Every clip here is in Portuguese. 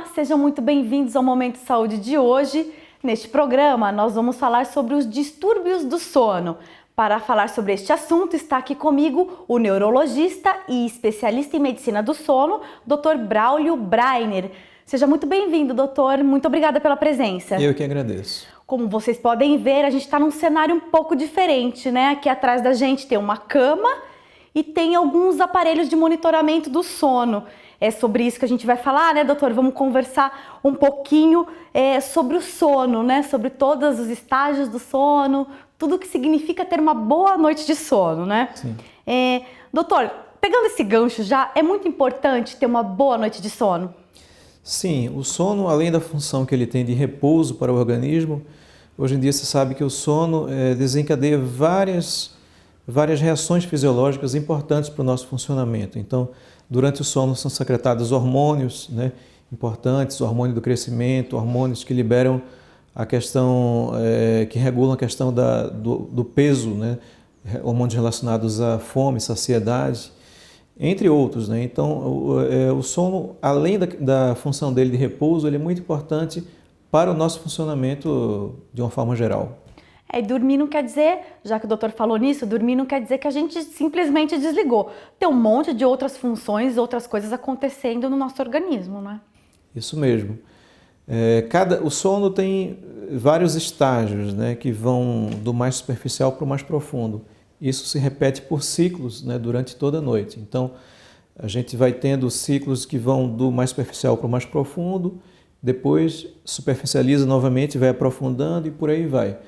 Olá, sejam muito bem-vindos ao Momento Saúde de hoje. Neste programa, nós vamos falar sobre os distúrbios do sono. Para falar sobre este assunto, está aqui comigo o neurologista e especialista em medicina do sono, Dr. Braulio Breiner. Seja muito bem-vindo, doutor. Muito obrigada pela presença. Eu que agradeço. Como vocês podem ver, a gente está num cenário um pouco diferente, né? Aqui atrás da gente tem uma cama e tem alguns aparelhos de monitoramento do sono. É sobre isso que a gente vai falar, né, doutor? Vamos conversar um pouquinho sobre o sono, né? Sobre todos os estágios do sono, tudo o que significa ter uma boa noite de sono, né? Sim. Doutor, pegando esse gancho já, é muito importante ter uma boa noite de sono? Sim, o sono, além da função que ele tem de repouso para o organismo, hoje em dia se sabe que o sono desencadeia várias reações fisiológicas importantes para o nosso funcionamento. Então, durante o sono são secretados hormônios, né, importantes, o hormônio do crescimento, hormônios que liberam a questão, que regulam a questão do peso, né, hormônios relacionados à fome, saciedade, entre outros, né? Então, o sono, além da função dele de repouso, ele é muito importante para o nosso funcionamento de uma forma geral. E dormir não quer dizer, já que o doutor falou nisso, dormir não quer dizer que a gente simplesmente desligou. Tem um monte de outras funções, outras coisas acontecendo no nosso organismo, né? Isso mesmo. O sono tem vários estágios, né, que vão do mais superficial para o mais profundo. Isso se repete por ciclos, né, durante toda a noite. Então, a gente vai tendo ciclos que vão do mais superficial para o mais profundo, depois superficializa novamente, vai aprofundando e por aí vai.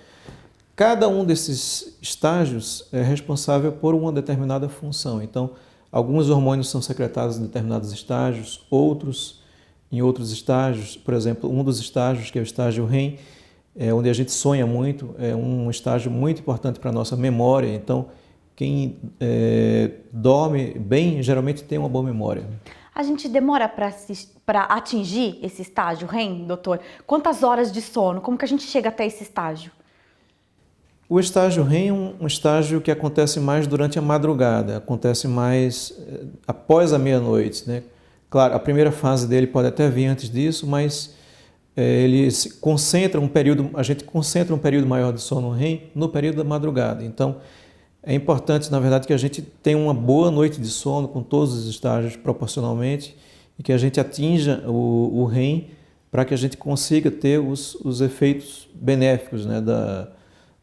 Cada um desses estágios é responsável por uma determinada função. Então, alguns hormônios são secretados em determinados estágios, outros em outros estágios. Por exemplo, um dos estágios, que é o estágio REM, onde a gente sonha muito, é um estágio muito importante para a nossa memória. Então, quem dorme bem, geralmente tem uma boa memória. A gente demora para atingir esse estágio REM, doutor? Quantas horas de sono? Como que a gente chega até esse estágio? O estágio REM é um estágio que acontece mais durante a madrugada, acontece mais após a meia-noite, né? Claro, a primeira fase dele pode até vir antes disso, mas ele se concentra a gente concentra um período maior de sono REM no período da madrugada. Então, é importante, na verdade, que a gente tenha uma boa noite de sono com todos os estágios proporcionalmente e que a gente atinja o REM para que a gente consiga ter os efeitos benéficos, né,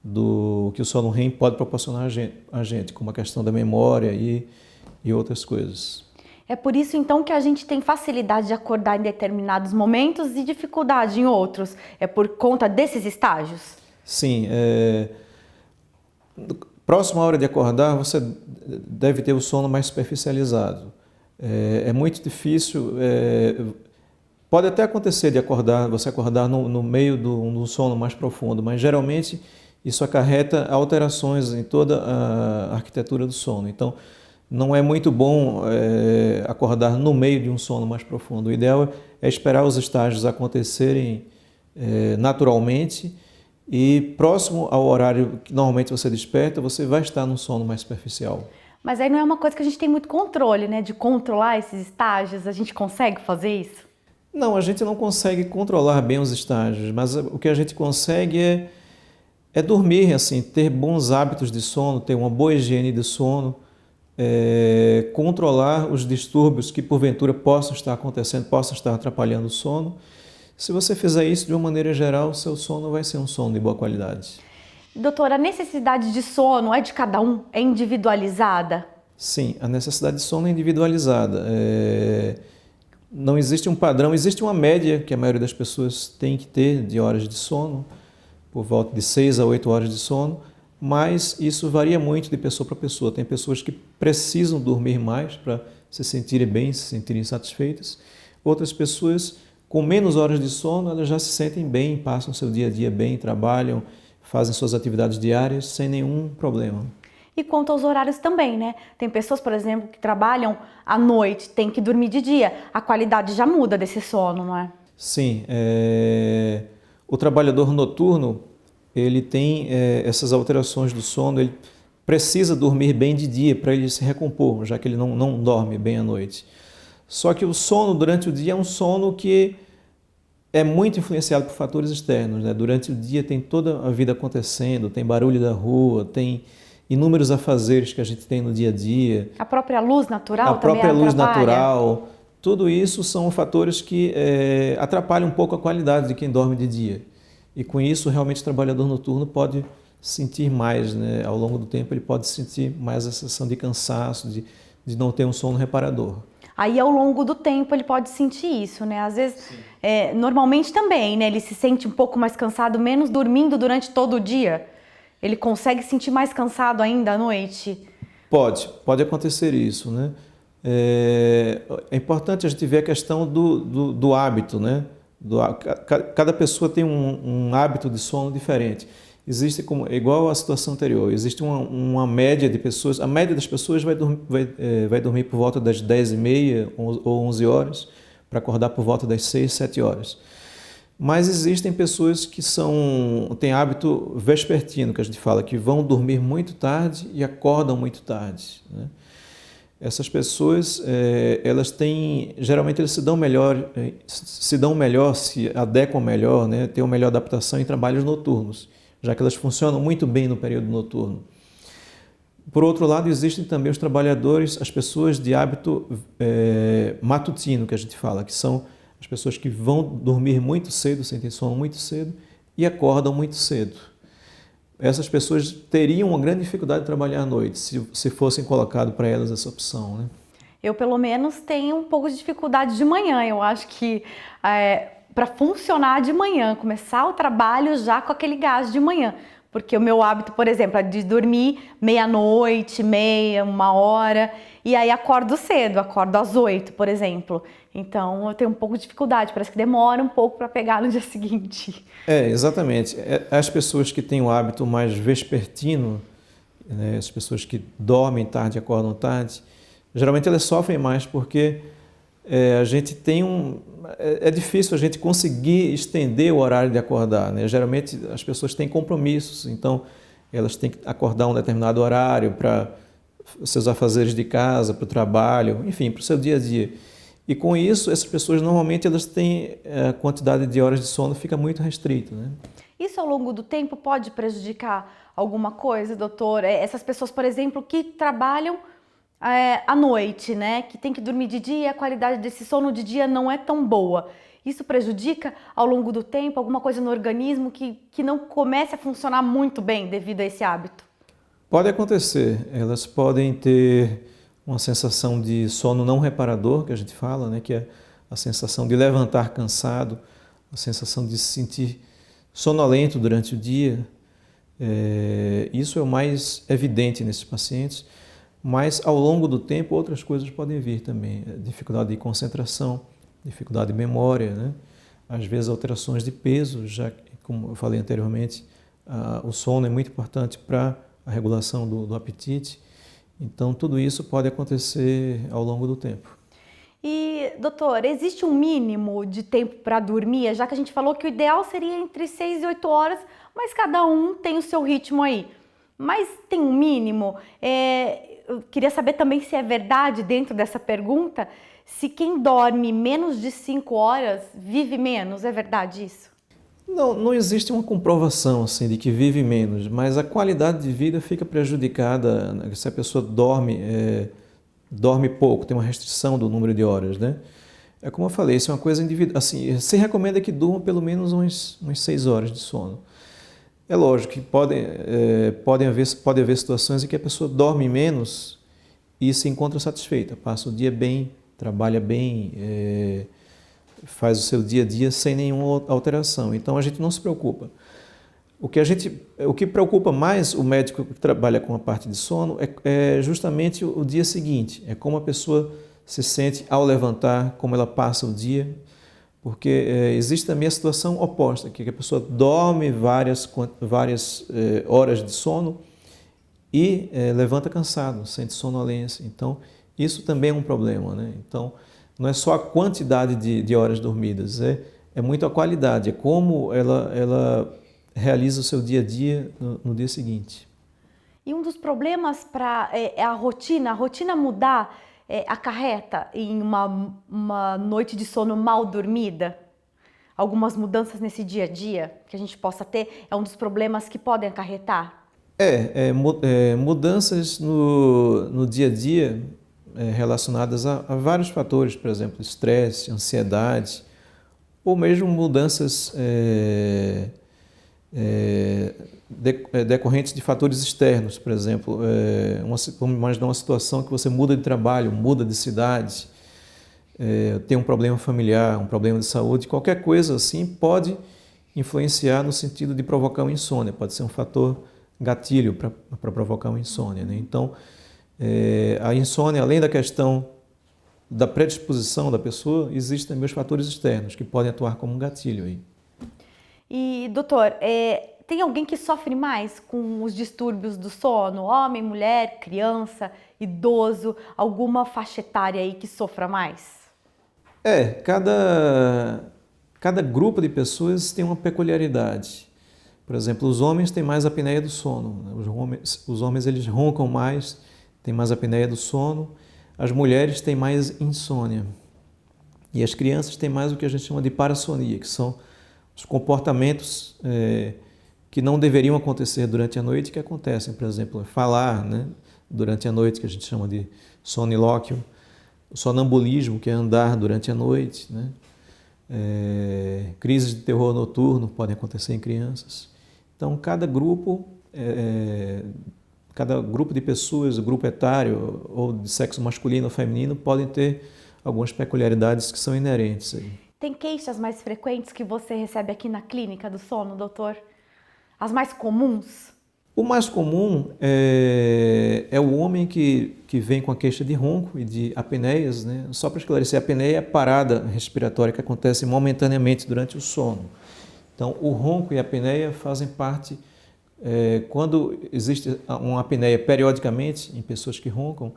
do que o sono REM pode proporcionar a gente, como a questão da memória e outras coisas. É por isso, então, que a gente tem facilidade de acordar em determinados momentos e dificuldade em outros. É por conta desses estágios? Sim. Próxima hora de acordar, você deve ter o sono mais superficializado. É muito difícil. Pode até acontecer de você acordar no meio do sono mais profundo, mas geralmente isso acarreta alterações em toda a arquitetura do sono. Então, não é muito bom acordar no meio de um sono mais profundo. O ideal é esperar os estágios acontecerem naturalmente e próximo ao horário que normalmente você desperta, você vai estar num sono mais superficial. Mas aí não é uma coisa que a gente tem muito controle, né? De controlar esses estágios. A gente consegue fazer isso? Não, a gente não consegue controlar bem os estágios, mas o que a gente consegue é dormir, assim, ter bons hábitos de sono, ter uma boa higiene de sono, controlar os distúrbios que porventura possam estar acontecendo, possam estar atrapalhando o sono. Se você fizer isso de uma maneira geral, o seu sono vai ser um sono de boa qualidade. Doutora, a necessidade de sono é de cada um? É individualizada? Sim, a necessidade de sono é individualizada. Não existe um padrão, existe uma média que a maioria das pessoas tem que ter de horas de sono, por volta de 6 a 8 horas de sono, mas isso varia muito de pessoa para pessoa. Tem pessoas que precisam dormir mais para se sentirem bem, se sentirem satisfeitas. Outras pessoas, com menos horas de sono, elas já se sentem bem, passam seu dia a dia bem, trabalham, fazem suas atividades diárias sem nenhum problema. E quanto aos horários também, né? Tem pessoas, por exemplo, que trabalham à noite, tem que dormir de dia. A qualidade já muda desse sono, não é? Sim. O trabalhador noturno, ele tem essas alterações do sono, ele precisa dormir bem de dia para ele se recompor, já que ele não dorme bem à noite. Só que o sono durante o dia é um sono que é muito influenciado por fatores externos, né? Durante o dia tem toda a vida acontecendo, tem barulho da rua, tem inúmeros afazeres que a gente tem no dia a dia. A própria luz natural A também própria luz atrapalha? natural, tudo isso são fatores que atrapalham um pouco a qualidade de quem dorme de dia. E com isso, realmente, o trabalhador noturno pode sentir mais, né? Ao longo do tempo, ele pode sentir mais a sensação de cansaço, de não ter um sono reparador. Aí, ao longo do tempo, ele pode sentir isso, né? Às vezes, normalmente também, né? Ele se sente um pouco mais cansado, menos dormindo durante todo o dia. Ele consegue sentir mais cansado ainda à noite? Pode acontecer isso, né? É importante a gente ver a questão do hábito, né? Cada pessoa tem um hábito de sono diferente. Existe, igual à situação anterior, existe uma média de pessoas, a média das pessoas vai dormir por volta das 10h30 ou 11 horas, para acordar por volta das 6, 7 horas. Mas existem pessoas que têm hábito vespertino, que a gente fala, que vão dormir muito tarde e acordam muito tarde, né? Essas pessoas, geralmente eles se adequam melhor, né? Têm uma melhor adaptação em trabalhos noturnos, já que elas funcionam muito bem no período noturno. Por outro lado, existem também os trabalhadores, as pessoas de hábito matutino, que a gente fala, que são as pessoas que vão dormir muito cedo, sentem sono muito cedo e acordam muito cedo. Essas pessoas teriam uma grande dificuldade de trabalhar à noite, se fossem colocado para elas essa opção, né? Eu, pelo menos, tenho um pouco de dificuldade de manhã. Eu acho que para funcionar de manhã, começar o trabalho já com aquele gás de manhã. Porque o meu hábito, por exemplo, é de dormir meia-noite, meia, 1h, e aí acordo cedo, acordo às 8, por exemplo. Então eu tenho um pouco de dificuldade, parece que demora um pouco para pegar no dia seguinte. Exatamente. As pessoas que têm o hábito mais vespertino, né, as pessoas que dormem tarde e acordam tarde, geralmente elas sofrem mais porque a gente tem é difícil a gente conseguir estender o horário de acordar, né? Geralmente as pessoas têm compromissos, então elas têm que acordar um determinado horário para seus afazeres de casa, para o trabalho, enfim, para o seu dia a dia. E com isso, essas pessoas normalmente elas têm a quantidade de horas de sono fica muito restrita, né? Isso ao longo do tempo pode prejudicar alguma coisa, doutor? Essas pessoas, por exemplo, que trabalham à noite, né? Que tem que dormir de dia, a qualidade desse sono de dia não é tão boa. Isso prejudica ao longo do tempo alguma coisa no organismo que não comece a funcionar muito bem devido a esse hábito? Pode acontecer. Elas podem ter uma sensação de sono não reparador, que a gente fala, né? Que é a sensação de levantar cansado, a sensação de se sentir sonolento durante o dia. Isso é o mais evidente nesses pacientes. Mas, ao longo do tempo, outras coisas podem vir também. Dificuldade de concentração, dificuldade de memória, né? Às vezes, alterações de peso, já que, como eu falei anteriormente, o sono é muito importante para a regulação do apetite. Então, tudo isso pode acontecer ao longo do tempo. E, doutor, existe um mínimo de tempo para dormir? Já que a gente falou que o ideal seria entre 6 e 8 horas, mas cada um tem o seu ritmo aí. Mas tem um mínimo? Eu queria saber também se é verdade, dentro dessa pergunta, se quem dorme menos de 5 horas vive menos. É verdade isso? Não existe uma comprovação assim, de que vive menos, mas a qualidade de vida fica prejudicada, né, se a pessoa dorme pouco, tem uma restrição do número de horas, né? É como eu falei, isso é uma coisa individual. Assim, se recomenda que durma pelo menos umas 6 horas de sono. É lógico que pode haver situações em que a pessoa dorme menos e se encontra satisfeita, passa o dia bem, trabalha bem, faz o seu dia a dia sem nenhuma alteração. Então a gente não se preocupa. O que preocupa mais o médico que trabalha com a parte de sono é justamente o dia seguinte, é como a pessoa se sente ao levantar, como ela passa o dia. Porque existe também a situação oposta, que a pessoa dorme várias horas de sono e levanta cansado, sente sonolência. Então, isso também é um problema, né? Então, não é só a quantidade de horas dormidas, é muito a qualidade, é como ela realiza o seu dia a dia no dia seguinte. E um dos problemas para a rotina mudar acarreta em uma noite de sono mal dormida? algumas mudanças nesse dia a dia que a gente possa ter? É um dos problemas que podem acarretar? Mudanças no dia a dia relacionadas a vários fatores, por exemplo, estresse, ansiedade, ou mesmo mudanças decorrentes de fatores externos, por exemplo, vamos imaginar uma situação que você muda de trabalho, muda de cidade, tem um problema familiar, um problema de saúde, qualquer coisa assim pode influenciar no sentido de provocar uma insônia, pode ser um fator gatilho para provocar uma insônia, né? Então, a insônia, além da questão da predisposição da pessoa, existem também os fatores externos que podem atuar como um gatilho aí. E, doutor, tem alguém que sofre mais com os distúrbios do sono? Homem, mulher, criança, idoso, alguma faixa etária aí que sofra mais? Cada grupo de pessoas tem uma peculiaridade. Por exemplo, os homens têm mais apneia do sono, né? Os homens eles roncam mais, têm mais apneia do sono. As mulheres têm mais insônia. E as crianças têm mais o que a gente chama de parassonia, que são os comportamentos que não deveriam acontecer durante a noite, que acontecem. Por exemplo, falar, né, durante a noite, que a gente chama de sonilóquio. O sonambulismo, que é andar durante a noite, né? Crises de terror noturno podem acontecer em crianças. Então, cada grupo de pessoas, grupo etário, ou de sexo masculino ou feminino, podem ter algumas peculiaridades que são inerentes aí. Tem queixas mais frequentes que você recebe aqui na clínica do sono, doutor? As mais comuns? O mais comum é o homem que vem com a queixa de ronco e de apneias, né? Só para esclarecer, a apneia é a parada respiratória que acontece momentaneamente durante o sono. Então, o ronco e a apneia fazem parte, quando existe uma apneia periodicamente em pessoas que roncam,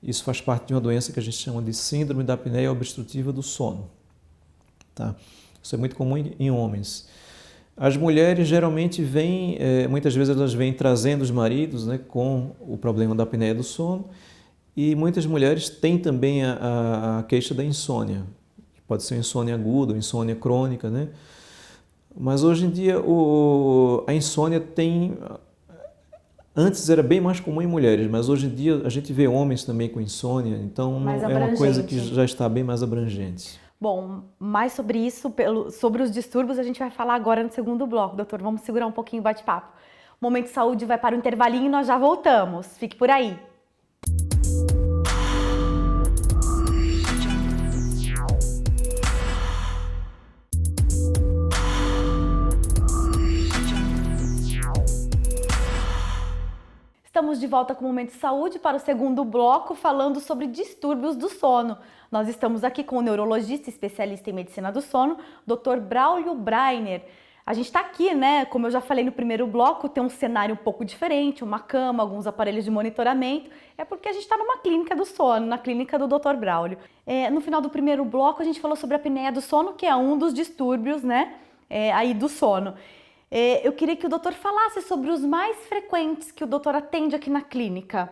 isso faz parte de uma doença que a gente chama de síndrome da apneia obstrutiva do sono. Tá? Isso é muito comum em homens. As mulheres geralmente vêm, muitas vezes elas vêm trazendo os maridos, né, com o problema da apneia do sono, e muitas mulheres têm também a queixa da insônia, que pode ser insônia aguda ou insônia crônica, né? Mas hoje em dia a insônia antes era bem mais comum em mulheres, mas hoje em dia a gente vê homens também com insônia, então é uma coisa que já está bem mais abrangente. Bom, mais sobre isso, sobre os distúrbios, a gente vai falar agora no segundo bloco, doutor. Vamos segurar um pouquinho o bate-papo. O Momento de Saúde vai para o intervalinho e nós já voltamos. Fique por aí. Estamos de volta com o Momento de Saúde para o segundo bloco, falando sobre distúrbios do sono. Nós estamos aqui com o neurologista especialista em medicina do sono, Dr. Braulio Breiner. A gente está aqui, né? Como eu já falei no primeiro bloco, tem um cenário um pouco diferente, uma cama, alguns aparelhos de monitoramento. É porque a gente está numa clínica do sono, na clínica do Dr. Braulio. No final do primeiro bloco, a gente falou sobre a apneia do sono, que é um dos distúrbios, né? Aí do sono. Eu queria que o doutor falasse sobre os mais frequentes que o doutor atende aqui na clínica.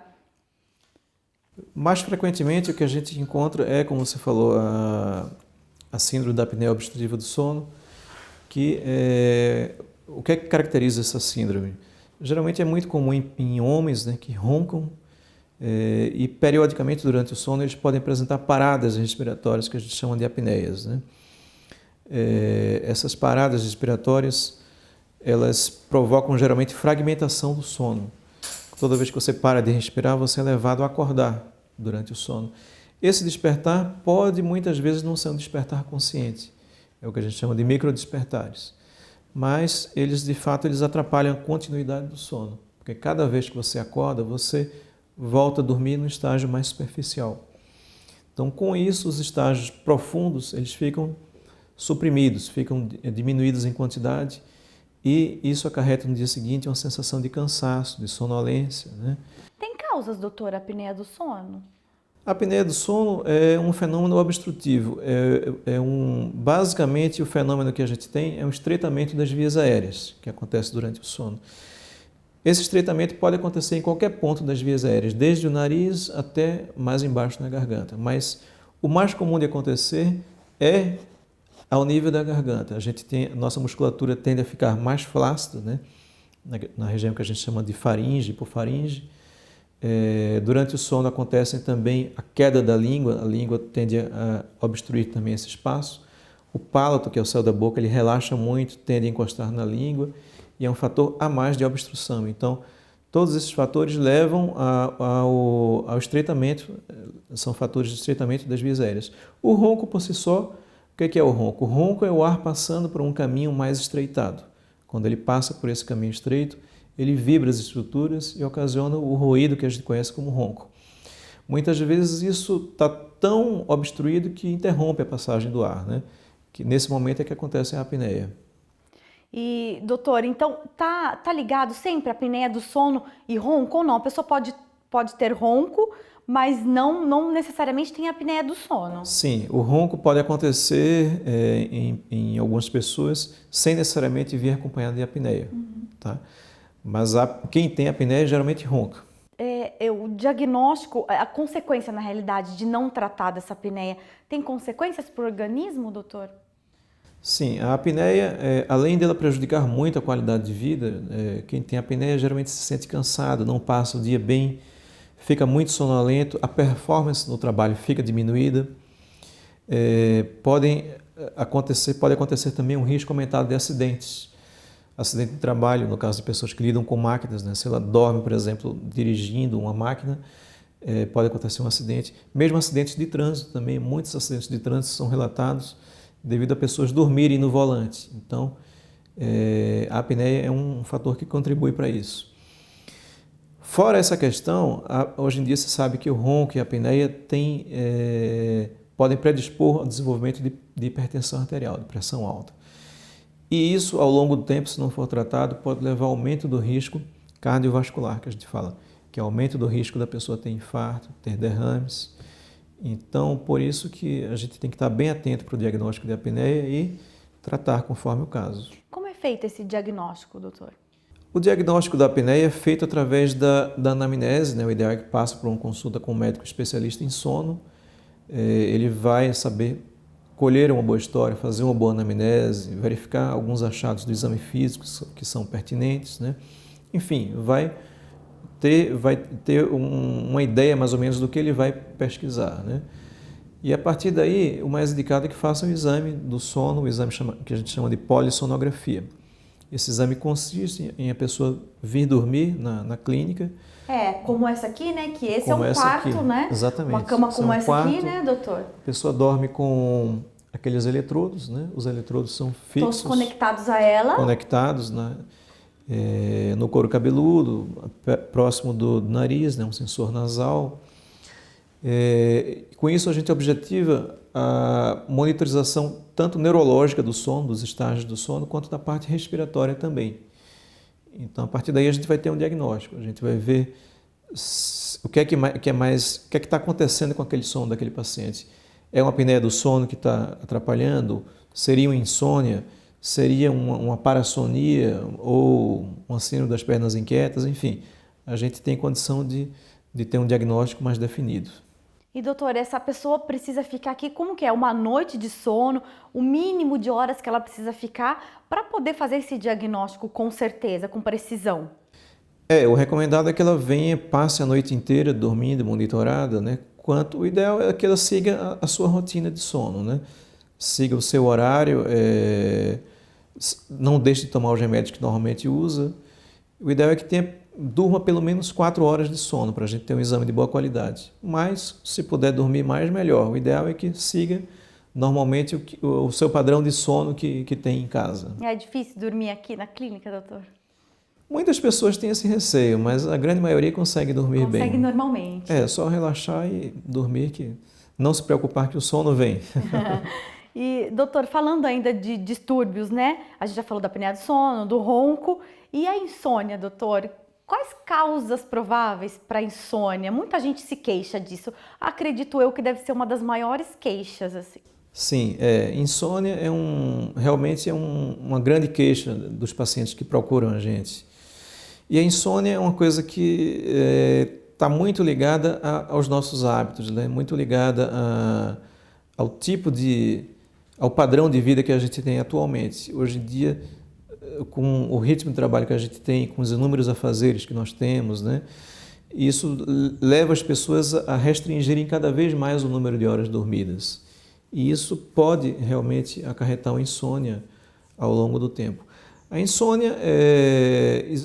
Mais frequentemente o que a gente encontra é, como você falou, a síndrome da apneia obstrutiva do sono, o que é que caracteriza essa síndrome? Geralmente é muito comum em homens, né, que roncam e periodicamente durante o sono eles podem apresentar paradas respiratórias que a gente chama de apneias, né? Essas paradas respiratórias elas provocam geralmente fragmentação do sono. Toda vez que você para de respirar, você é levado a acordar durante o sono. Esse despertar pode muitas vezes não ser um despertar consciente, é o que a gente chama de microdespertares, mas eles de fato eles atrapalham a continuidade do sono, porque cada vez que você acorda, você volta a dormir no estágio mais superficial. Então, com isso, os estágios profundos eles ficam suprimidos, ficam diminuídos em quantidade, e isso acarreta no dia seguinte uma sensação de cansaço, de sonolência, né? Tem causas, doutora, a apneia do sono? A apneia do sono é um fenômeno obstrutivo. Basicamente, o fenômeno que a gente tem é um estreitamento das vias aéreas, que acontece durante o sono. Esse estreitamento pode acontecer em qualquer ponto das vias aéreas, desde o nariz até mais embaixo na garganta. Mas o mais comum de acontecer é ao nível da garganta. Nossa musculatura tende a ficar mais flácida, né? Na região que a gente chama de faringe, hipofaringe. Durante o sono acontece também a queda da língua, a língua tende a obstruir também esse espaço. O palato, que é o céu da boca, ele relaxa muito, tende a encostar na língua e é um fator a mais de obstrução. Então, todos esses fatores levam ao estreitamento, são fatores de estreitamento das vias aéreas. O ronco por si só, o que é o ronco? O ronco é o ar passando por um caminho mais estreitado. Quando ele passa por esse caminho estreito, ele vibra as estruturas e ocasiona o ruído que a gente conhece como ronco. Muitas vezes isso está tão obstruído que interrompe a passagem do ar, né? Que nesse momento é que acontece a apneia. E, doutor, então tá ligado sempre a apneia do sono e ronco ou não? A pessoa pode ter ronco, mas não necessariamente tem apneia do sono. Sim, o ronco pode acontecer em algumas pessoas sem necessariamente vir acompanhado de apneia, tá? Mas quem tem apneia geralmente ronca. O diagnóstico, a consequência na realidade de não tratar dessa apneia, tem consequências para o organismo, doutor? Sim, a apneia, além dela prejudicar muito a qualidade de vida, quem tem apneia geralmente se sente cansado, não passa o dia bem, fica muito sonolento, a performance no trabalho fica diminuída. Pode acontecer também um risco aumentado de acidentes. Acidente de trabalho, no caso de pessoas que lidam com máquinas, né? Se ela dorme, por exemplo, dirigindo uma máquina, pode acontecer um acidente. Mesmo acidentes de trânsito também, muitos acidentes de trânsito são relatados devido a pessoas dormirem no volante. Então, a apneia é um fator que contribui para isso. Fora essa questão, hoje em dia se sabe que o ronco e a apneia podem predispor ao desenvolvimento de hipertensão arterial, de pressão alta. E isso, ao longo do tempo, se não for tratado, pode levar ao aumento do risco cardiovascular, que a gente fala, que é o aumento do risco da pessoa ter infarto, ter derrames. Então, por isso que a gente tem que estar bem atento para o diagnóstico de apneia e tratar conforme o caso. Como é feito esse diagnóstico, doutor? O diagnóstico da apneia é feito através da anamnese, né? O ideal é que passe por uma consulta com um médico especialista em sono. Ele vai saber colher uma boa história, fazer uma boa anamnese, verificar alguns achados do exame físico que são pertinentes, né? Enfim, vai ter uma ideia mais ou menos do que ele vai pesquisar, né? E a partir daí, o mais indicado é que faça o exame do sono, o exame que a gente chama de polissonografia. Esse exame consiste em a pessoa vir dormir na clínica. Como essa aqui, né? Que esse é como um essa quarto, aqui. né? Exatamente. Uma cama como essa quarto, aqui, né, doutor? A pessoa dorme com aqueles eletrodos, né? Os eletrodos são fixos. Todos conectados a ela. Conectados, né? No couro cabeludo, próximo do nariz, né? Um sensor nasal. Com isso a gente objetiva a monitorização tanto neurológica do sono, dos estágios do sono, quanto da parte respiratória também. Então, a partir daí a gente vai ter um diagnóstico, a gente vai ver o que está acontecendo com aquele sono daquele paciente. É uma apneia do sono que está atrapalhando? Seria uma insônia? Seria uma parassonia ou uma síndrome das pernas inquietas? Enfim, a gente tem condição de ter um diagnóstico mais definido. E doutor, essa pessoa precisa ficar aqui, como que é? Uma noite de sono, o mínimo de horas que ela precisa ficar para poder fazer esse diagnóstico com certeza, com precisão? O recomendado é que ela passe a noite inteira dormindo, monitorada, né? O ideal é que ela siga a sua rotina de sono, né? Siga o seu horário, não deixe de tomar os remédios que normalmente usa. O ideal é que durma pelo menos 4 horas de sono para a gente ter um exame de boa qualidade. Mas, se puder dormir mais, melhor. O ideal é que siga normalmente o seu padrão de sono que tem em casa. É difícil dormir aqui na clínica, doutor? Muitas pessoas têm esse receio, mas a grande maioria consegue dormir bem. Consegue normalmente. Só relaxar e dormir, que não se preocupar que o sono vem. E, doutor, falando ainda de distúrbios, né? A gente já falou da apneia do sono, do ronco. E a insônia, doutor? Quais causas prováveis para a insônia? Muita gente se queixa disso. Acredito eu que deve ser uma das maiores queixas, assim. Sim, insônia realmente é uma grande queixa dos pacientes que procuram a gente. E a insônia é uma coisa que está muito ligada aos nossos hábitos, né? Muito ligada ao tipo de ao padrão de vida que a gente tem atualmente. Hoje em dia, com o ritmo de trabalho que a gente tem, com os inúmeros afazeres que nós temos, né, isso leva as pessoas a restringirem cada vez mais o número de horas dormidas. E isso pode realmente acarretar uma insônia ao longo do tempo. A insônia é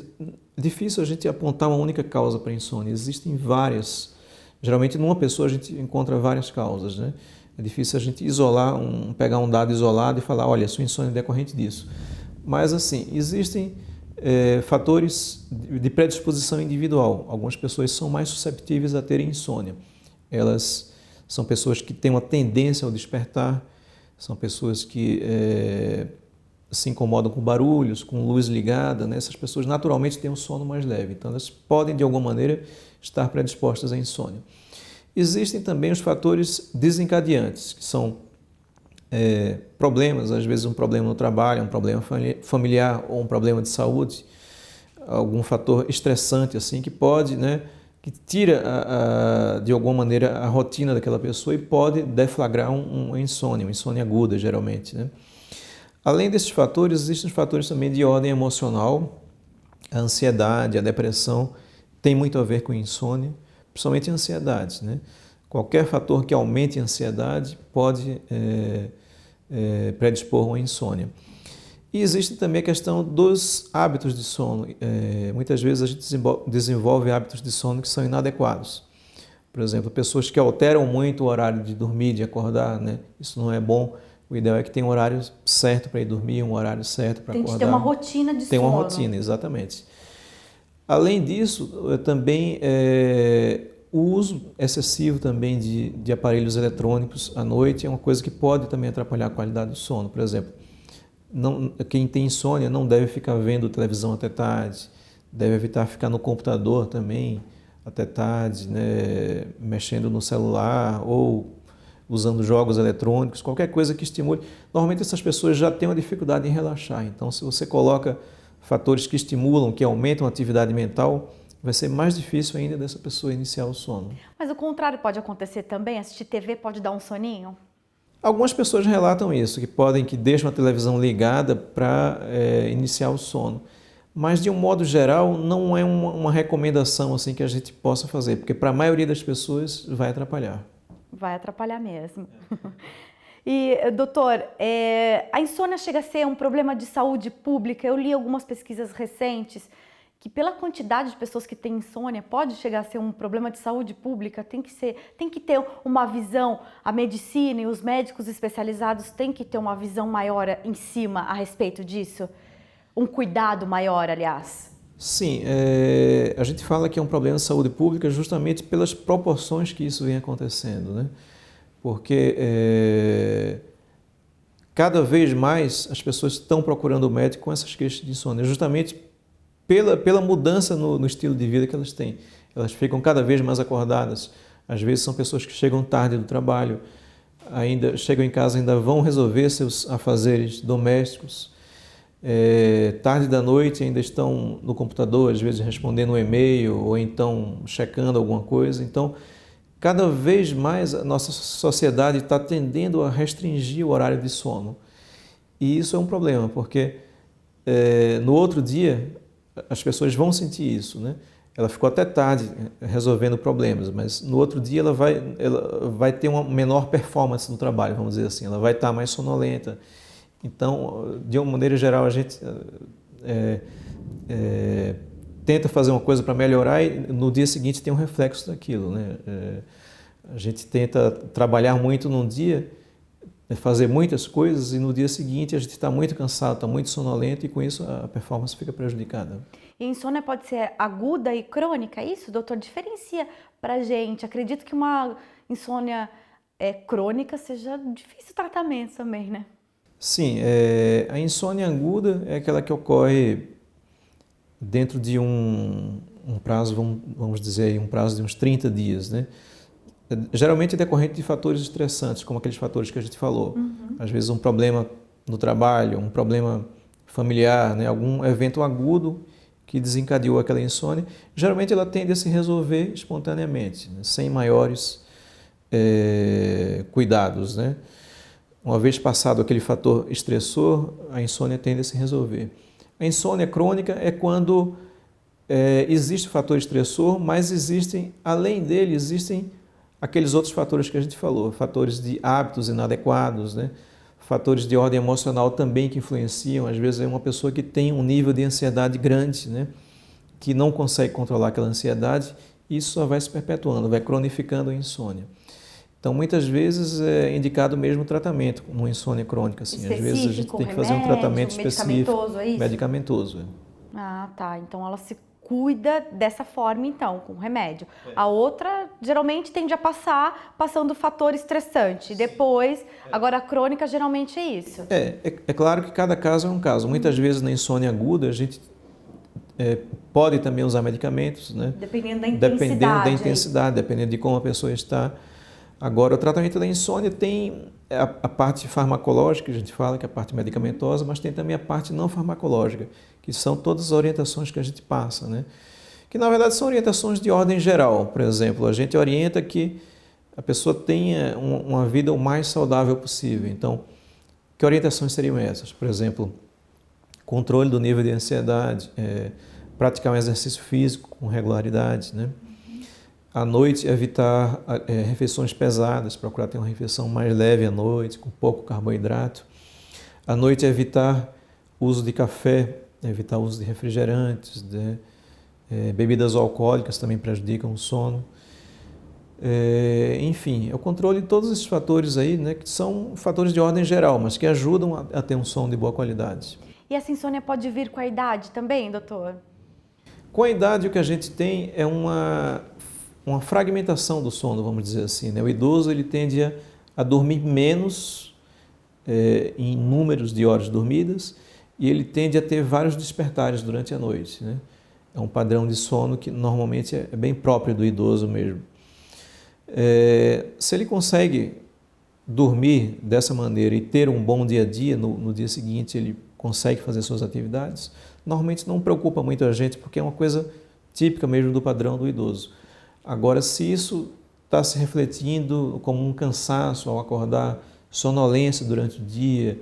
difícil a gente apontar uma única causa para a insônia. Existem várias. Geralmente, numa pessoa, a gente encontra várias causas, né? É difícil a gente isolar, pegar um dado isolado e falar, olha, sua insônia é decorrente disso. Mas, assim, existem fatores de predisposição individual. Algumas pessoas são mais susceptíveis a terem insônia. Elas são pessoas que têm uma tendência ao despertar, são pessoas que se incomodam com barulhos, com luz ligada, né? Essas pessoas naturalmente têm um sono mais leve, então elas podem de alguma maneira estar predispostas à insônia. Existem também os fatores desencadeantes, que são problemas, às vezes um problema no trabalho, um problema familiar ou um problema de saúde, algum fator estressante assim que pode, né, que tira de alguma maneira a rotina daquela pessoa e pode deflagrar uma insônia aguda geralmente, né? Além desses fatores, existem os fatores também de ordem emocional. A ansiedade, a depressão tem muito a ver com insônia, principalmente a ansiedade, né? Qualquer fator que aumente a ansiedade pode predispor uma insônia. E existe também a questão dos hábitos de sono. Muitas vezes a gente desenvolve hábitos de sono que são inadequados. Por exemplo, pessoas que alteram muito o horário de dormir, de acordar, né? Isso não é bom. O ideal é que tenha um horário certo para ir dormir, um horário certo para acordar. Tem que ter uma rotina de sono. Tem uma rotina, exatamente. Além disso, também o uso excessivo também de aparelhos eletrônicos à noite é uma coisa que pode também atrapalhar a qualidade do sono. Por exemplo, quem tem insônia não deve ficar vendo televisão até tarde, deve evitar ficar no computador também até tarde, né, mexendo no celular ou usando jogos eletrônicos, qualquer coisa que estimule. Normalmente essas pessoas já têm uma dificuldade em relaxar, então se você coloca fatores que estimulam, que aumentam a atividade mental, vai ser mais difícil ainda dessa pessoa iniciar o sono. Mas o contrário pode acontecer também? Assistir TV pode dar um soninho? Algumas pessoas relatam isso, que deixam a televisão ligada para iniciar o sono. Mas, de um modo geral, não é uma recomendação assim que a gente possa fazer, porque para a maioria das pessoas vai atrapalhar. Vai atrapalhar mesmo. E, doutor, a insônia chega a ser um problema de saúde pública? Eu li algumas pesquisas recentes que pela quantidade de pessoas que têm insônia pode chegar a ser um problema de saúde pública, tem que ter uma visão, a medicina e os médicos especializados têm que ter uma visão maior em cima a respeito disso? Um cuidado maior, aliás? Sim, a gente fala que é um problema de saúde pública justamente pelas proporções que isso vem acontecendo, né? Porque cada vez mais as pessoas estão procurando o médico com essas queixas de insônia, justamente pela mudança no estilo de vida que elas têm. Elas ficam cada vez mais acordadas. Às vezes são pessoas que chegam tarde do trabalho, ainda chegam em casa, ainda vão resolver seus afazeres domésticos. Tarde da noite ainda estão no computador, às vezes respondendo um e-mail ou então checando alguma coisa. Então, cada vez mais a nossa sociedade está tendendo a restringir o horário de sono. E isso é um problema, porque no outro dia as pessoas vão sentir isso, né? Ela ficou até tarde resolvendo problemas, mas no outro dia ela vai ter uma menor performance no trabalho, vamos dizer assim, ela vai estar mais sonolenta. Então, de uma maneira geral, a gente tenta fazer uma coisa para melhorar e no dia seguinte tem um reflexo daquilo, né? A gente tenta trabalhar muito num dia, fazer muitas coisas e no dia seguinte a gente está muito cansado, está muito sonolento e com isso a performance fica prejudicada. E a insônia pode ser aguda e crônica, é isso? Doutor, diferencia para a gente. Acredito que uma insônia crônica seja difícil o tratamento também, né? Sim, a insônia aguda é aquela que ocorre dentro de um prazo, vamos dizer aí, um prazo de uns 30 dias, né? Geralmente é decorrente de fatores estressantes, como aqueles fatores que a gente falou. Uhum. Às vezes um problema no trabalho, um problema familiar, né? Algum evento agudo que desencadeou aquela insônia. Geralmente ela tende a se resolver espontaneamente, né? Sem maiores cuidados, né? Uma vez passado aquele fator estressor, a insônia tende a se resolver. A insônia crônica é quando existe o fator estressor, mas além dele, existem aqueles outros fatores que a gente falou, fatores de hábitos inadequados, né? Fatores de ordem emocional também que influenciam. Às vezes é uma pessoa que tem um nível de ansiedade grande, né? Que não consegue controlar aquela ansiedade, e isso só vai se perpetuando, vai cronificando a insônia. Então, muitas vezes é indicado mesmo tratamento, uma insônia crônica. Assim. Às vezes a gente tem que fazer um tratamento específico. Medicamentoso, é isso? Medicamentoso. Ah, tá. Então ela se cuida dessa forma, então, com remédio. A outra, geralmente, tende a passando fator estressante. Depois, agora a crônica, geralmente é isso. É claro que cada caso é um caso. Muitas vezes na insônia aguda, a gente pode também usar medicamentos, né? Dependendo da intensidade. Dependendo de como a pessoa está. Agora, o tratamento da insônia tem a parte farmacológica, a gente fala que é a parte medicamentosa, mas tem também a parte não farmacológica, que são todas as orientações que a gente passa, né? Que na verdade são orientações de ordem geral. Por exemplo, a gente orienta que a pessoa tenha uma vida o mais saudável possível. Então, que orientações seriam essas? Por exemplo, controle do nível de ansiedade, praticar um exercício físico com regularidade, né? À noite, evitar refeições pesadas, procurar ter uma refeição mais leve à noite, com pouco carboidrato. À noite, evitar o uso de café, evitar o uso de refrigerantes, bebidas alcoólicas também prejudicam o sono. Enfim, é o controle de todos esses fatores aí, né, que são fatores de ordem geral, mas que ajudam a ter um sono de boa qualidade. E essa insônia pode vir com a idade também, doutor? Com a idade, o que a gente tem é uma fragmentação do sono, vamos dizer assim, né? O idoso ele tende a dormir menos em números de horas dormidas e ele tende a ter vários despertares durante a noite, né? É um padrão de sono que normalmente é bem próprio do idoso mesmo. Se ele consegue dormir dessa maneira e ter um bom dia a dia, no dia seguinte ele consegue fazer suas atividades, normalmente não preocupa muito a gente porque é uma coisa típica mesmo do padrão do idoso. Agora, se isso está se refletindo como um cansaço ao acordar, sonolência durante o dia,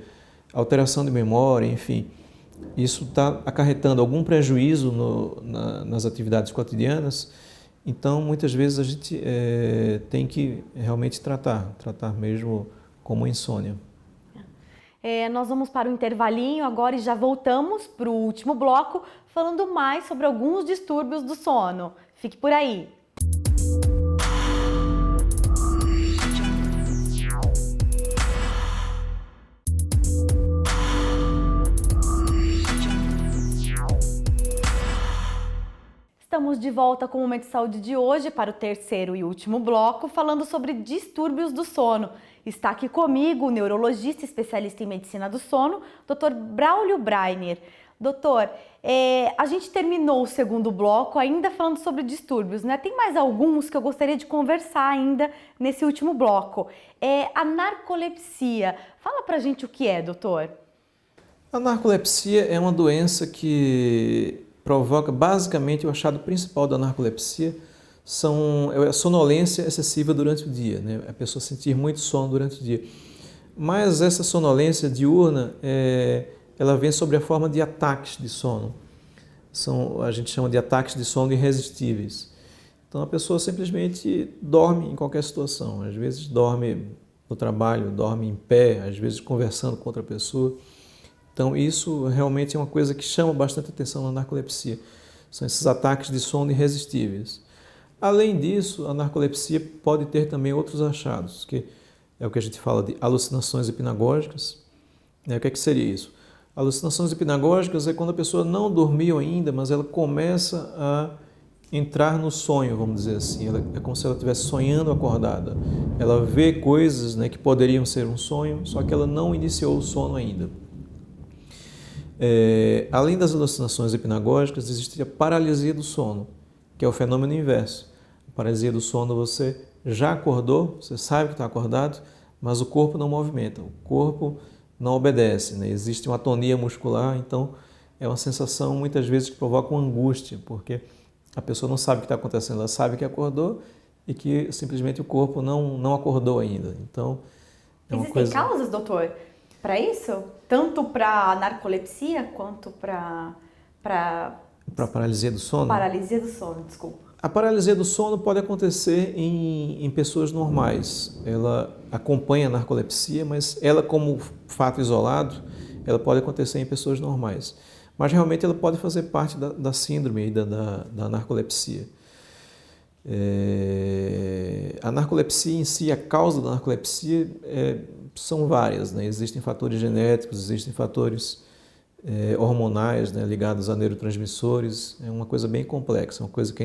alteração de memória, enfim, isso está acarretando algum prejuízo nas atividades cotidianas, então muitas vezes a gente tem que realmente tratar mesmo como insônia. Nós vamos para o intervalinho agora e já voltamos para o último bloco, falando mais sobre alguns distúrbios do sono. Fique por aí! Estamos de volta com o Momento de Saúde de hoje para o terceiro e último bloco, falando sobre distúrbios do sono. Está aqui comigo o neurologista especialista em medicina do sono, Dr. Braulio Breiner. Doutor, a gente terminou o segundo bloco ainda falando sobre distúrbios, né? Tem mais alguns que eu gostaria de conversar ainda nesse último bloco. A narcolepsia. Fala pra gente o que é, doutor. A narcolepsia é uma doença que provoca, basicamente, o achado principal da narcolepsia é a sonolência excessiva durante o dia, né? A pessoa sentir muito sono durante o dia. Mas essa sonolência diurna, ela vem sob a forma de ataques de sono. A gente chama de ataques de sono irresistíveis. Então a pessoa simplesmente dorme em qualquer situação. Às vezes dorme no trabalho, dorme em pé, às vezes conversando com outra pessoa. Então isso realmente é uma coisa que chama bastante atenção na narcolepsia. São esses ataques de sono irresistíveis. Além disso, a narcolepsia pode ter também outros achados, que é o que a gente fala de alucinações hipnagógicas. O que seria isso? Alucinações hipnagógicas é quando a pessoa não dormiu ainda, mas ela começa a entrar no sonho, vamos dizer assim. É como se ela estivesse sonhando acordada. Ela vê coisas, né, que poderiam ser um sonho, só que ela não iniciou o sono ainda. Além das alucinações hipnagógicas, existe a paralisia do sono, que é o fenômeno inverso. A paralisia do sono, você já acordou, você sabe que está acordado, mas o corpo não movimenta, o corpo não obedece, né? Existe uma atonia muscular, então é uma sensação muitas vezes que provoca uma angústia, porque a pessoa não sabe o que está acontecendo, ela sabe que acordou e que simplesmente o corpo não acordou ainda. Então Existem causas, doutor, para isso? Tanto para narcolepsia quanto para paralisia do sono? Paralisia do sono, desculpa. A paralisia do sono pode acontecer em pessoas normais. Ela acompanha a narcolepsia, mas ela, como fato isolado, ela pode acontecer em pessoas normais. Mas realmente ela pode fazer parte da síndrome da narcolepsia. A narcolepsia em si, a causa da narcolepsia são várias, né? Existem fatores genéticos, existem fatores hormonais, né, ligados a neurotransmissores. É uma coisa bem complexa, uma coisa que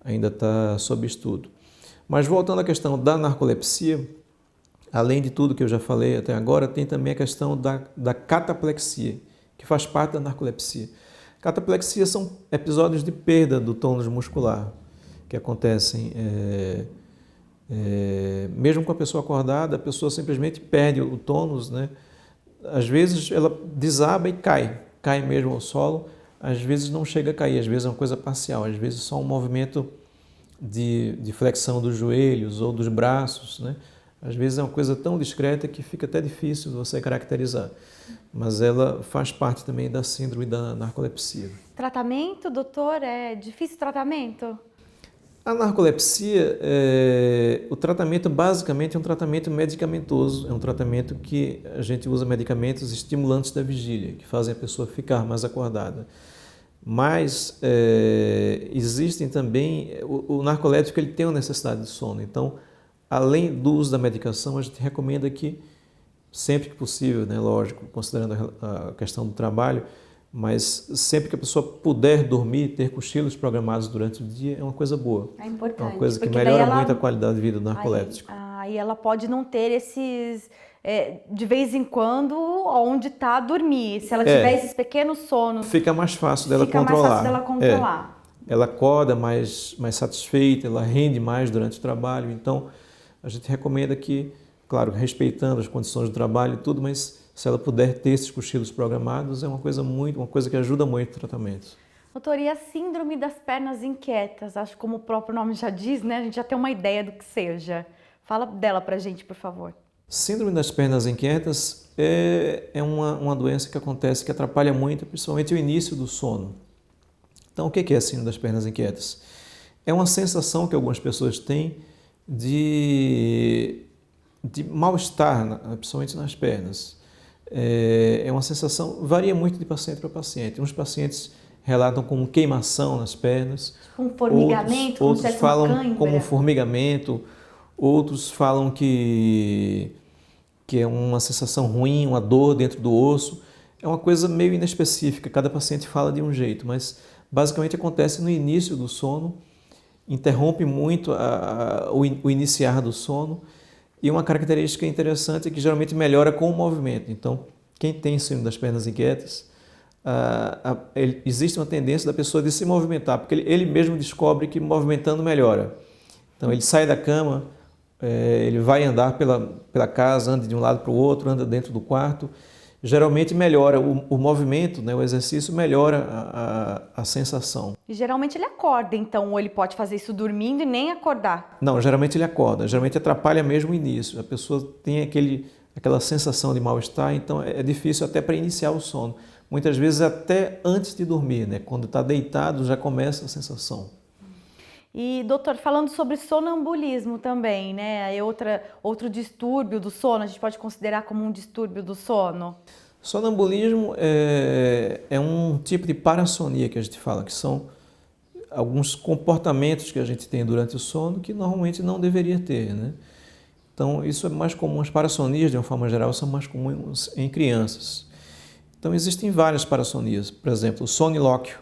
ainda tá sob estudo. Mas voltando à questão da narcolepsia, além de tudo que eu já falei até agora, tem também a questão da cataplexia, que faz parte da narcolepsia. Cataplexia são episódios de perda do tônus muscular, que acontecem mesmo com a pessoa acordada, a pessoa simplesmente perde o tônus, né? Às vezes ela desaba e cai mesmo ao solo, às vezes não chega a cair, às vezes é uma coisa parcial, às vezes só um movimento de flexão dos joelhos ou dos braços, né? Às vezes é uma coisa tão discreta que fica até difícil de você caracterizar, mas ela faz parte também da síndrome da narcolepsia. Tratamento, doutor, é difícil o tratamento? A narcolepsia, o tratamento basicamente é um tratamento medicamentoso, é um tratamento que a gente usa medicamentos estimulantes da vigília, que fazem a pessoa ficar mais acordada. Mas existem também, o narcoléptico ele tem uma necessidade de sono, então além do uso da medicação, a gente recomenda que sempre que possível, né, lógico, considerando a questão do trabalho, mas sempre que a pessoa puder dormir, ter cochilos programados durante o dia, é uma coisa boa. É importante. É uma coisa que melhora muito a qualidade de vida do narcoléptico. Aí ela pode não ter esses, de vez em quando, onde está dormir. Se ela tiver esses pequenos sonos... Fica mais fácil dela controlar. Fica mais fácil dela controlar. Ela acorda mais satisfeita, ela rende mais durante o trabalho. Então, a gente recomenda que, claro, respeitando as condições do trabalho e tudo, mas se ela puder ter esses cochilos programados, é uma coisa que ajuda muito o tratamento. Doutor, e a síndrome das pernas inquietas? Acho que como o próprio nome já diz, né? A gente já tem uma ideia do que seja. Fala dela pra gente, por favor. Síndrome das pernas inquietas é uma doença que acontece, que atrapalha muito, principalmente o início do sono. Então, o que é a síndrome das pernas inquietas? É uma sensação que algumas pessoas têm de mal-estar, principalmente nas pernas. É uma sensação, varia muito de paciente para paciente. Uns pacientes relatam como queimação nas pernas. Um formigamento, outros falam como formigamento, outros falam que é uma sensação ruim, uma dor dentro do osso. É uma coisa meio inespecífica, cada paciente fala de um jeito, mas basicamente acontece no início do sono, interrompe muito o iniciar do sono. E uma característica interessante é que geralmente melhora com o movimento. Então, quem tem síndrome das pernas inquietas, existe uma tendência da pessoa de se movimentar, porque ele mesmo descobre que movimentando melhora. Então, ele sai da cama, ele vai andar pela casa, anda de um lado para o outro, anda dentro do quarto. Geralmente melhora o movimento, né, o exercício melhora a sensação. E geralmente ele acorda, então, ou ele pode fazer isso dormindo e nem acordar? Não, geralmente ele acorda, geralmente atrapalha mesmo o início. A pessoa tem aquela sensação de mal-estar, então é difícil até para iniciar o sono. Muitas vezes até antes de dormir, né, quando está deitado já começa a sensação. E, doutor, falando sobre sonambulismo também, né? Outro distúrbio do sono, a gente pode considerar como um distúrbio do sono? Sonambulismo é um tipo de parassonia que a gente fala, que são alguns comportamentos que a gente tem durante o sono que normalmente não deveria ter, né? Então, isso é mais comum, as parassonias, de uma forma geral, são mais comuns em crianças. Então, existem várias parassonias, por exemplo, o sonilóquio.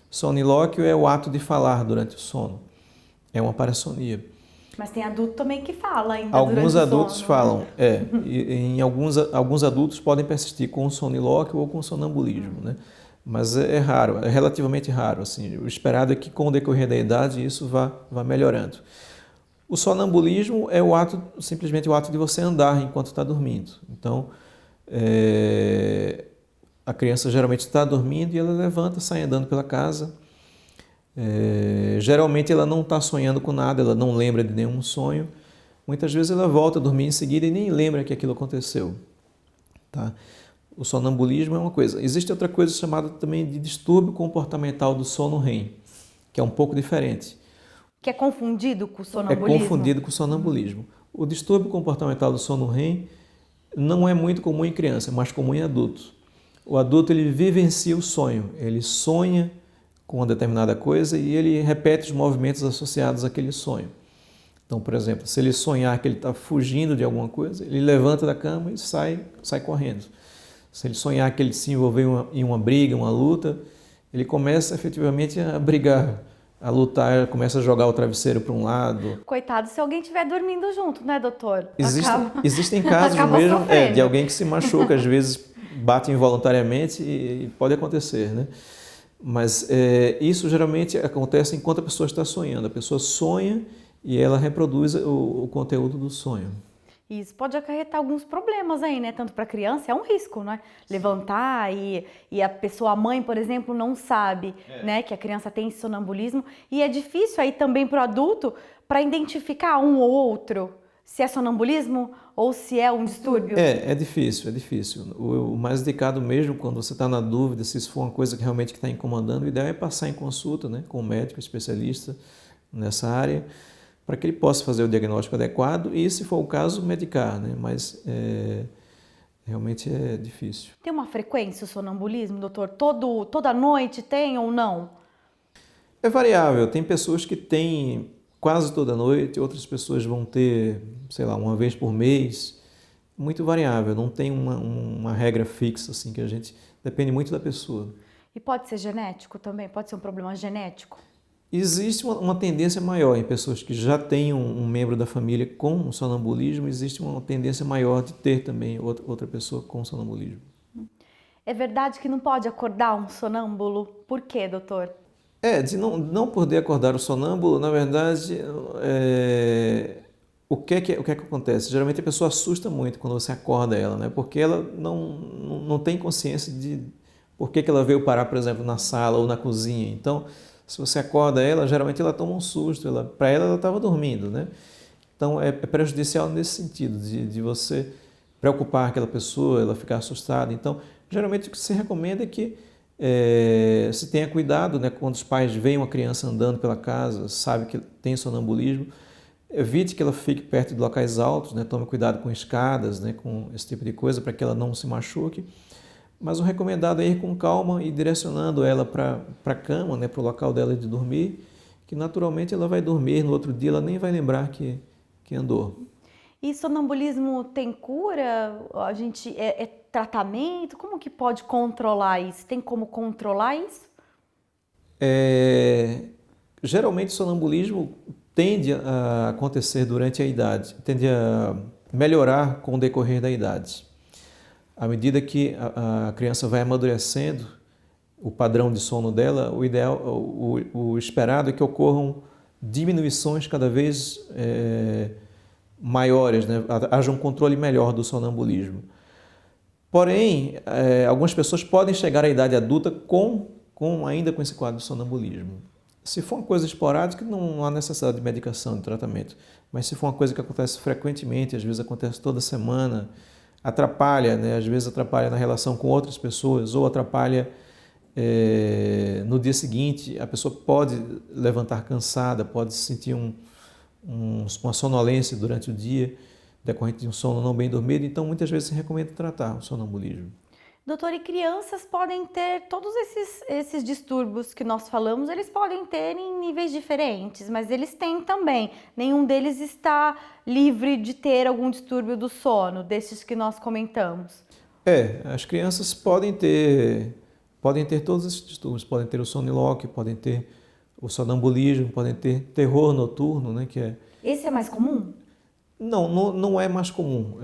Sonilóquio é o ato de falar durante o sono. É uma parassonia. Mas tem adulto também que fala ainda Alguns durante adultos o sono. falam, e em alguns adultos podem persistir com sonilóquio ou com sonambulismo, né? Mas é raro, é relativamente raro. Assim, o esperado é que com o decorrer da idade isso vá melhorando. O sonambulismo é simplesmente o ato de você andar enquanto está dormindo. Então, a criança geralmente está dormindo e ela levanta, sai andando pela casa. Geralmente ela não está sonhando com nada, ela não lembra de nenhum sonho, muitas vezes ela volta a dormir em seguida e nem lembra que aquilo aconteceu. Tá? O sonambulismo é uma coisa. Existe outra coisa chamada também de distúrbio comportamental do sono REM, que é um pouco diferente. Que é confundido com o É sonambulismo? confundido com o sonambulismo. O distúrbio comportamental do sono REM não é muito comum em criança, é mais comum em adulto. O adulto ele vivencia o sonho, ele sonha com uma determinada coisa e ele repete os movimentos associados àquele sonho. Então, por exemplo, se ele sonhar que ele está fugindo de alguma coisa, ele levanta da cama e sai correndo. Se ele sonhar que ele se envolveu em uma briga, uma luta, ele começa efetivamente a brigar, a lutar, começa a jogar o travesseiro para um lado. Coitado se alguém estiver dormindo junto, né, doutor? Existem casos mesmo de alguém que se machuca, às vezes bate involuntariamente e pode acontecer, né? Mas isso geralmente acontece enquanto a pessoa está sonhando. A pessoa sonha e ela reproduz o conteúdo do sonho. Isso pode acarretar alguns problemas aí, né? Tanto para a criança, é um risco, né? Levantar e a pessoa, a mãe, por exemplo, não sabe, né, que a criança tem esse sonambulismo. E é difícil aí também para o adulto para identificar um ou outro, se é sonambulismo ou se é um distúrbio. É difícil, é difícil. O mais indicado mesmo, quando você está na dúvida se isso for uma coisa que realmente está incomodando, o ideal é passar em consulta, né, com um médico especialista nessa área, para que ele possa fazer o diagnóstico adequado e, se for o caso, medicar, né? Mas realmente é difícil. Tem uma frequência o sonambulismo, doutor? Toda noite tem ou não? É variável. Tem pessoas que têm quase toda noite, outras pessoas vão ter, sei lá, uma vez por mês. Muito variável, não tem uma regra fixa, assim, que a gente... Depende muito da pessoa. E pode ser genético também? Pode ser um problema genético? Existe uma tendência maior em pessoas que já têm um membro da família com sonambulismo, existe uma tendência maior de ter também outra pessoa com sonambulismo. É verdade que não pode acordar um sonâmbulo? Por quê, doutor? De não poder acordar o sonâmbulo, na verdade, o que é que acontece? Geralmente a pessoa assusta muito quando você acorda ela, né? Porque ela não tem consciência de por que ela veio parar, por exemplo, na sala ou na cozinha. Então, se você acorda ela, geralmente ela toma um susto, para ela estava dormindo, né? Então é prejudicial nesse sentido, de você preocupar aquela pessoa, ela ficar assustada. Então, geralmente o que se recomenda é que se tenha cuidado, né, quando os pais veem uma criança andando pela casa, sabe que tem sonambulismo, evite que ela fique perto de locais altos, né, tome cuidado com escadas, né, com esse tipo de coisa, para que ela não se machuque. Mas o recomendado é ir com calma e direcionando ela para a cama, né, para o local dela de dormir, que naturalmente ela vai dormir, no outro dia ela nem vai lembrar que andou. E sonambulismo tem cura? A gente é tratamento? Como que pode controlar isso? Tem como controlar isso? Geralmente o sonambulismo tende a acontecer durante a idade, tende a melhorar com o decorrer da idade. À medida que a criança vai amadurecendo, o padrão de sono dela, o ideal, o esperado é que ocorram diminuições cada vez maiores, né? Haja um controle melhor do sonambulismo. Porém, algumas pessoas podem chegar à idade adulta ainda com esse quadro de sonambulismo. Se for uma coisa esporádica, não há necessidade de medicação, de tratamento. Mas se for uma coisa que acontece frequentemente, às vezes acontece toda semana, atrapalha, né? Às vezes atrapalha na relação com outras pessoas ou atrapalha no dia seguinte, a pessoa pode levantar cansada, pode sentir uma sonolência durante o dia, decorrente de um sono não bem dormido, então muitas vezes se recomenda tratar o sonambulismo. Doutor, e crianças podem ter todos esses distúrbios que nós falamos, eles podem ter em níveis diferentes, mas eles têm também. Nenhum deles está livre de ter algum distúrbio do sono, desses que nós comentamos. As crianças podem ter todos esses distúrbios, podem ter o sonilóquio, podem ter o sonambulismo, podem ter terror noturno, né, que é... Esse é mais comum? Não é mais comum.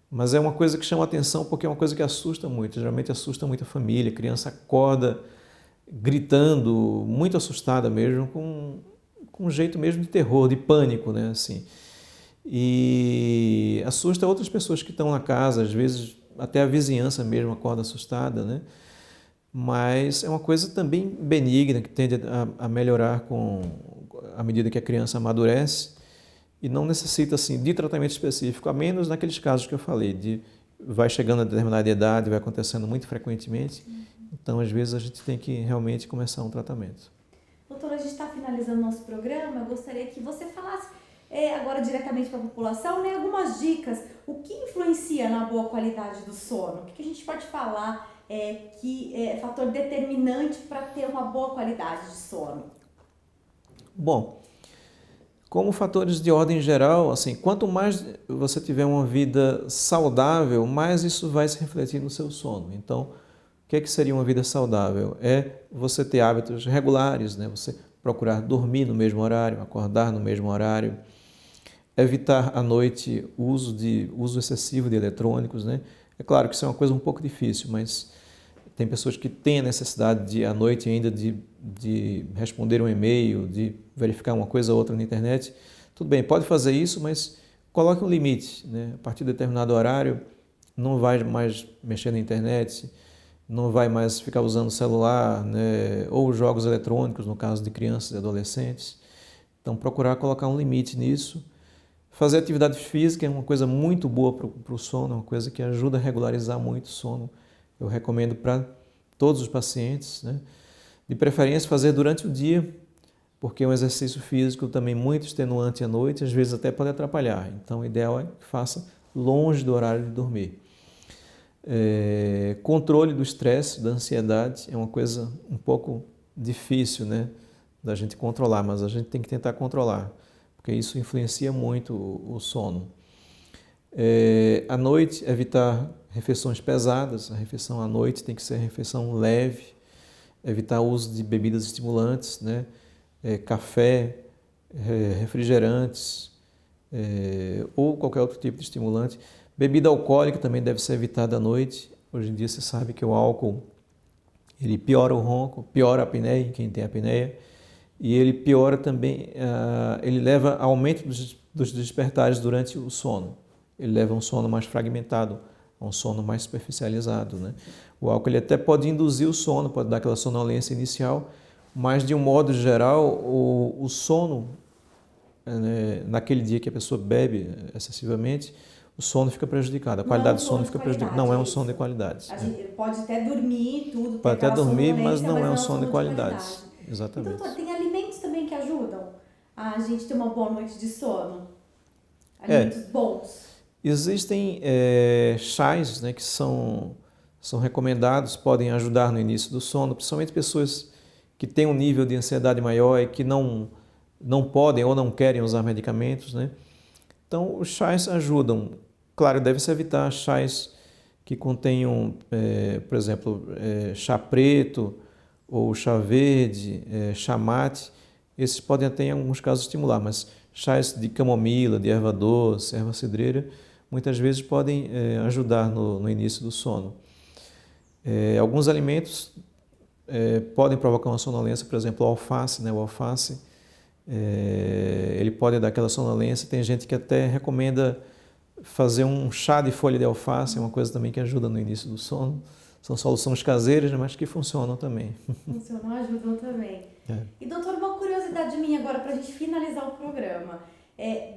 Mas é uma coisa que chama atenção porque é uma coisa que assusta muito, geralmente assusta muito a família, a criança acorda gritando, muito assustada mesmo, com um jeito mesmo de terror, de pânico, né? Assim. E assusta outras pessoas que estão na casa, às vezes até a vizinhança mesmo acorda assustada, né? Mas é uma coisa também benigna, que tende a melhorar à medida que a criança amadurece. e não necessita assim, de tratamento específico, a menos naqueles casos que eu falei, vai chegando a determinada idade, vai acontecendo muito frequentemente, então às vezes a gente tem que realmente começar um tratamento. Doutora, a gente está finalizando nosso programa, eu gostaria que você falasse agora diretamente para a população, né, algumas dicas, o que influencia na boa qualidade do sono, o que a gente pode falar que é fator determinante para ter uma boa qualidade de sono? Bom, como fatores de ordem geral, assim, quanto mais você tiver uma vida saudável, mais isso vai se refletir no seu sono. Então, o que seria uma vida saudável? É você ter hábitos regulares, né? Você procurar dormir no mesmo horário, acordar no mesmo horário, evitar à noite o uso excessivo de eletrônicos, né? É claro que isso é uma coisa um pouco difícil, mas tem pessoas que têm a necessidade de, à noite ainda, de responder um e-mail, de verificar uma coisa ou outra na internet. Tudo bem, pode fazer isso, mas coloque um limite, né? A partir de determinado horário, não vai mais mexer na internet, não vai mais ficar usando o celular, né? Ou jogos eletrônicos, no caso de crianças e adolescentes. Então, procurar colocar um limite nisso. Fazer atividade física é uma coisa muito boa para o sono, é uma coisa que ajuda a regularizar muito o sono. Eu recomendo para todos os pacientes, né? De preferência fazer durante o dia, porque um exercício físico também muito extenuante à noite, às vezes até pode atrapalhar. Então, o ideal é que faça longe do horário de dormir. Controle do estresse, da ansiedade, é uma coisa um pouco difícil, né, da gente controlar, mas a gente tem que tentar controlar, porque isso influencia muito o sono. À noite, evitar refeições pesadas, a refeição à noite tem que ser refeição leve, evitar o uso de bebidas estimulantes, né, café, refrigerantes, ou qualquer outro tipo de estimulante. Bebida alcoólica também deve ser evitada à noite. Hoje em dia se sabe que o álcool ele piora o ronco, piora a apneia em quem tem apneia, e ele piora também, ele leva a aumento dos despertares durante o sono. Ele leva a um sono mais fragmentado, a um sono mais superficializado, né? O álcool ele até pode induzir o sono, pode dar aquela sonolência inicial, mas de um modo geral o sono, naquele dia que a pessoa bebe excessivamente, o sono fica prejudicado, a qualidade do sono fica prejudicada. Não é um sono de qualidade. A gente pode até dormir, tudo, pode até dormir, mas não é um sono de qualidade. Exatamente. Então, tem alimentos também que ajudam a gente ter uma boa noite de sono? Alimentos bons? Existem chás, né, que são recomendados, podem ajudar no início do sono, principalmente pessoas que têm um nível de ansiedade maior e que não podem ou não querem usar medicamentos, né? Então, os chás ajudam. Claro, deve-se evitar chás que contenham, por exemplo, chá preto ou chá verde, chá mate. Esses podem até, em alguns casos, estimular, mas chás de camomila, de erva doce, erva cidreira, muitas vezes podem ajudar no início do sono. Alguns alimentos podem provocar uma sonolência, por exemplo, o alface, né? O alface, ele pode dar aquela sonolência. Tem gente que até recomenda fazer um chá de folha de alface, é uma coisa também que ajuda no início do sono. São soluções caseiras, mas que funcionam também. Funcionam, ajudam também. E doutor, uma curiosidade minha agora para a gente finalizar o programa.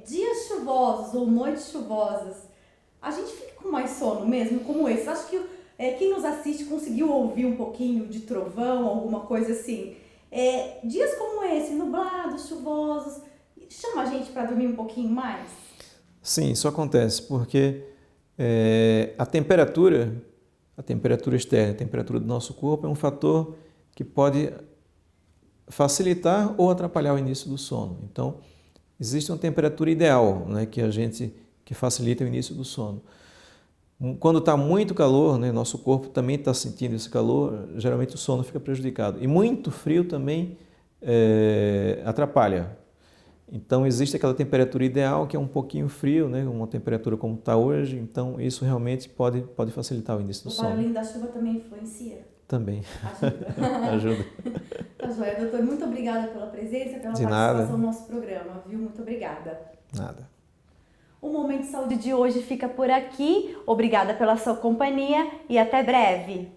Dias chuvosos ou noites chuvosas, a gente fica com mais sono mesmo, como esse? Acho que quem nos assiste conseguiu ouvir um pouquinho de trovão, alguma coisa assim. Dias como esse, nublados, chuvosos, chama a gente para dormir um pouquinho mais? Sim, isso acontece porque a temperatura externa, a temperatura do nosso corpo é um fator que pode facilitar ou atrapalhar o início do sono. Então, existe uma temperatura ideal, né, que facilita o início do sono. Quando está muito calor, né, nosso corpo também está sentindo esse calor, geralmente o sono fica prejudicado. E muito frio também atrapalha. Então, existe aquela temperatura ideal, que é um pouquinho frio, né, uma temperatura como está hoje. Então, isso realmente pode facilitar o início do sono. O barulhinho da chuva também influencia? Também. Ajuda. Ajuda. Tá joia, doutor. Muito obrigada pela presença, pela participação no nosso programa, viu? Muito obrigada. Nada. O Momento de Saúde de hoje fica por aqui. Obrigada pela sua companhia e até breve.